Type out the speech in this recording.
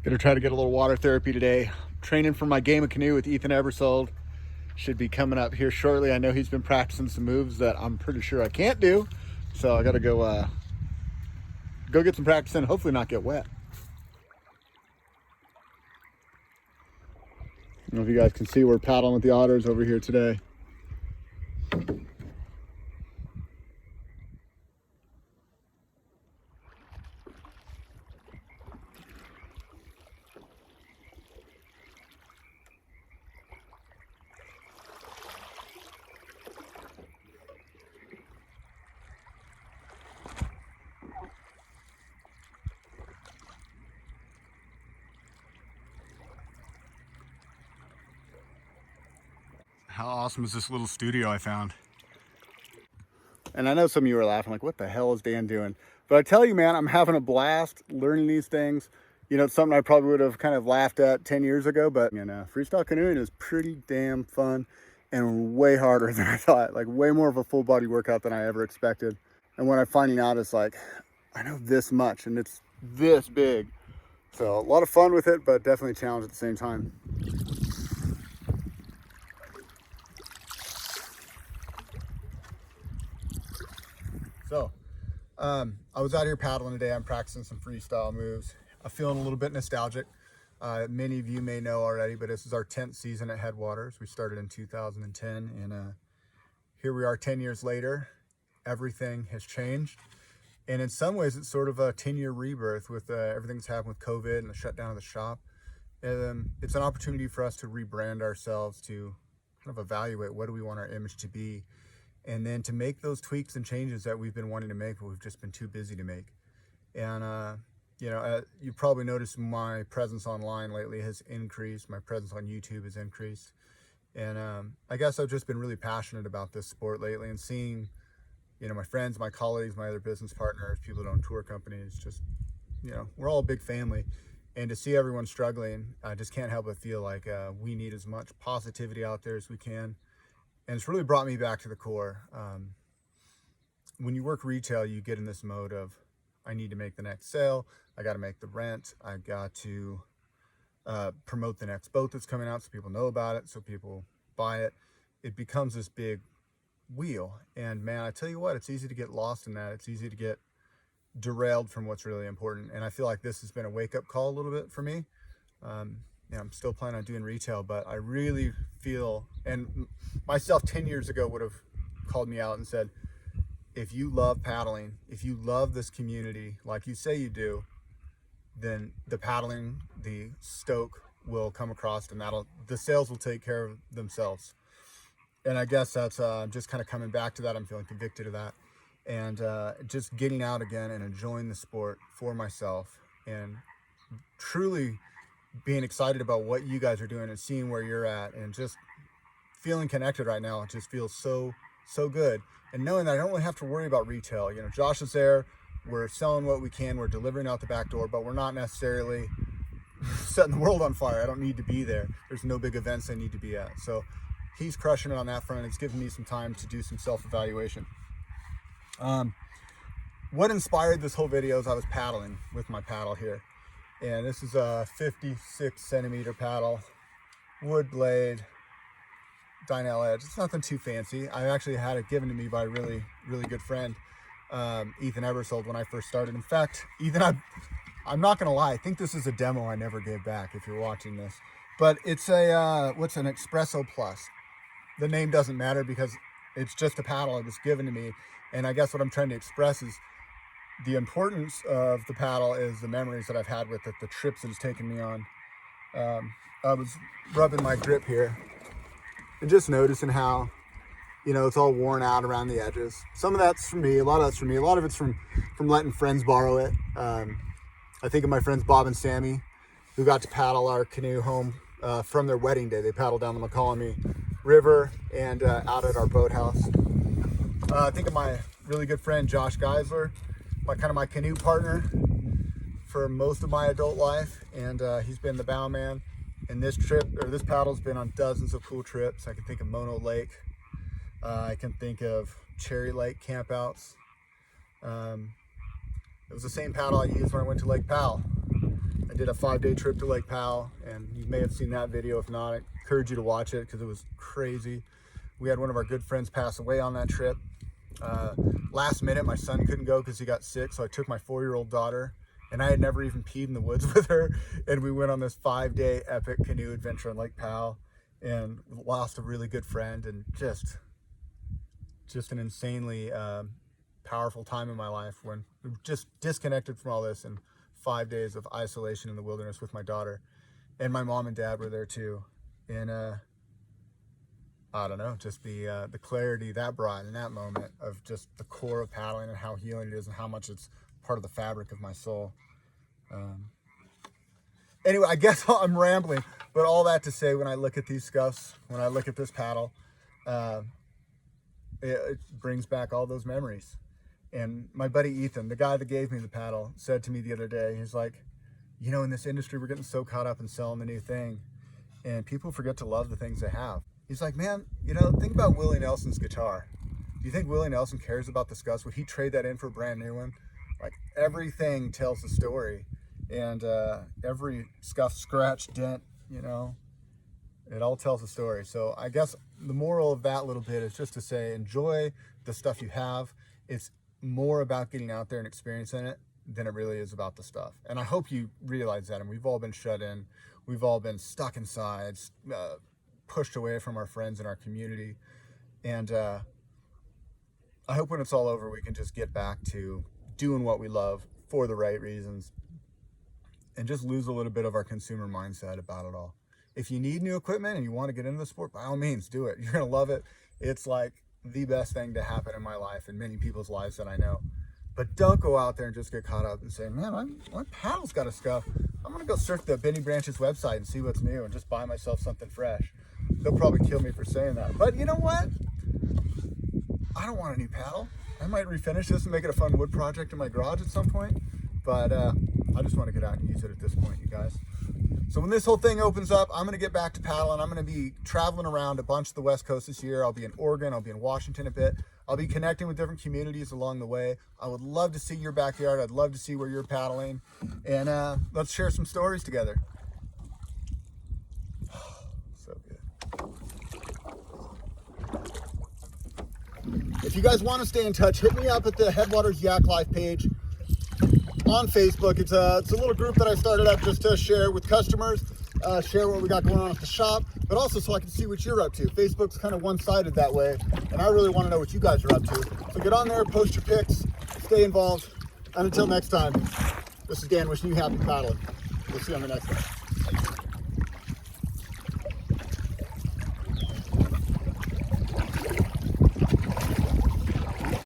Gonna try to get a little water therapy today. Training for my game of canoe with Ethan Ebersold. Should be coming up here shortly. I know he's been practicing some moves that I'm pretty sure I can't do. So I gotta go get some practice in, hopefully not get wet. I don't know if you guys can see, we're paddling with the otters over here today. How awesome is this little studio I found? And I know some of you are laughing like, what the hell is Dan doing? But I tell you, man, I'm having a blast learning these things. You know, it's something I probably would have kind of laughed at 10 years ago, but freestyle canoeing is pretty damn fun and way harder than I thought. Like way more of a full body workout than I ever expected. And what I'm finding out is like, I know this much and it's this big. So a lot of fun with it, but definitely a challenge at the same time. So, I was out here paddling today. I'm practicing some freestyle moves. I'm feeling a little bit nostalgic. Many of you may know already, but this is our 10th season at Headwaters. We started in 2010, and here we are 10 years later. Everything has changed. And in some ways, it's sort of a 10-year rebirth with everything that's happened with COVID and the shutdown of the shop. It's an opportunity for us to rebrand ourselves, to kind of evaluate what do we want our image to be, and then to make those tweaks and changes that we've been wanting to make, but we've just been too busy to make. And, you probably noticed my presence online lately has increased. My presence on YouTube has increased. And I guess I've just been really passionate about this sport lately, and seeing, my friends, my colleagues, my other business partners, people that own tour companies, just, we're all a big family. And to see everyone struggling, I just can't help but feel like we need as much positivity out there as we can. And it's really brought me back to the core. When you work retail, you get in this mode of, I need to make the next sale. I got to make the rent. I got to promote the next boat that's coming out so people know about it, so people buy it. It becomes this big wheel. And man, I tell you what, it's easy to get lost in that. It's easy to get derailed from what's really important. And I feel like this has been a wake-up call a little bit for me. I'm still planning on doing retail, but I really feel, and myself 10 years ago would have called me out and said, if you love paddling, if you love this community like you say you do, then the paddling, the stoke will come across, and the sales will take care of themselves. And I guess that's just kind of coming back to that. I'm feeling convicted of that, and just getting out again and enjoying the sport for myself, and truly being excited about what you guys are doing and seeing where you're at, and just feeling connected right now. It just feels so good. And knowing that I don't really have to worry about retail. Josh is there, we're selling what we can, we're delivering out the back door, but we're not necessarily setting the world on fire. I don't need to be there. There's no big events I need to be at. So he's crushing it on that front. It's given me some time to do some self-evaluation. What inspired this whole video is I was paddling with my paddle here. And this is a 56 centimeter paddle, wood blade, Dynel edge. It's nothing too fancy. I actually had it given to me by a really, really good friend, Ethan Ebersold, when I first started. In fact, Ethan, I'm not gonna lie, I think this is a demo I never gave back if you're watching this. But it's what's an Espresso Plus. The name doesn't matter because it's just a paddle. It was given to me. And I guess what I'm trying to express is the importance of the paddle is the memories that I've had with it, the trips that it's taken me on. I was rubbing my grip here and just noticing how, it's all worn out around the edges. Some of that's from me, a lot of that's from me. A lot of it's from letting friends borrow it. I think of my friends Bob and Sammy, who got to paddle our canoe home from their wedding day. They paddled down the McCallamy River and out at our boathouse. I think of my really good friend Josh Geisler, my canoe partner for most of my adult life, and he's been the bow man. And this paddle's been on dozens of cool trips. I can think of Mono Lake. I can think of Cherry Lake campouts. It was the same paddle I used when I went to Lake Powell. I did a 5-day trip to Lake Powell, and you may have seen that video. If not, I encourage you to watch it because it was crazy. We had one of our good friends pass away on that trip. Last minute, my son couldn't go because he got sick, so I took my 4-year-old daughter, and I had never even peed in the woods with her, and we went on this 5-day epic canoe adventure on Lake Powell, and lost a really good friend, and just an insanely powerful time in my life when just disconnected from all this, and 5 days of isolation in the wilderness with my daughter. And my mom and dad were there too. And I don't know, just the clarity that brought in that moment of just the core of paddling and how healing it is and how much it's part of the fabric of my soul. Anyway, I guess I'm rambling, but all that to say, when I look at these scuffs, when I look at this paddle, it brings back all those memories. And my buddy Ethan, the guy that gave me the paddle, said to me the other day, he's like, you know, in this industry, we're getting so caught up in selling the new thing, and people forget to love the things they have. He's like, man, you know, think about Willie Nelson's guitar. Do you think Willie Nelson cares about the scuffs? Would he trade that in for a brand new one? Like, everything tells a story, and every scuff, scratch, dent, you know, it all tells a story. So I guess the moral of that little bit is just to say, enjoy the stuff you have. It's more about getting out there and experiencing it than it really is about the stuff. And I hope you realize that. And we've all been shut in. We've all been stuck inside, pushed away from our friends and our community. And I hope when it's all over, we can just get back to doing what we love for the right reasons and just lose a little bit of our consumer mindset about it all. If you need new equipment and you want to get into the sport, by all means, do it. You're going to love it. It's like the best thing to happen in my life and many people's lives that I know. But don't go out there and just get caught up and say, man, my paddle's got a scuff. I'm going to go surf the Benny Branch's website and see what's new and just buy myself something fresh. They'll probably kill me for saying that. But you know what? I don't want a new paddle. I might refinish this and make it a fun wood project in my garage at some point. But I just want to get out and use it at this point, you guys. So when this whole thing opens up, I'm going to get back to paddling. I'm going to be traveling around a bunch of the West Coast this year. I'll be in Oregon. I'll be in Washington a bit. I'll be connecting with different communities along the way. I would love to see your backyard. I'd love to see where you're paddling. And let's share some stories together. So good. If you guys want to stay in touch, hit me up at the Headwaters Yak Life page on Facebook. It's a little group that I started up just to share with customers, share what we got going on at the shop, but also so I can see what you're up to. Facebook's kind of one-sided that way, and I really want to know what you guys are up to. So get on there, post your pics, stay involved. And until next time, this is Dan wishing you happy paddling. We'll see you on the next one.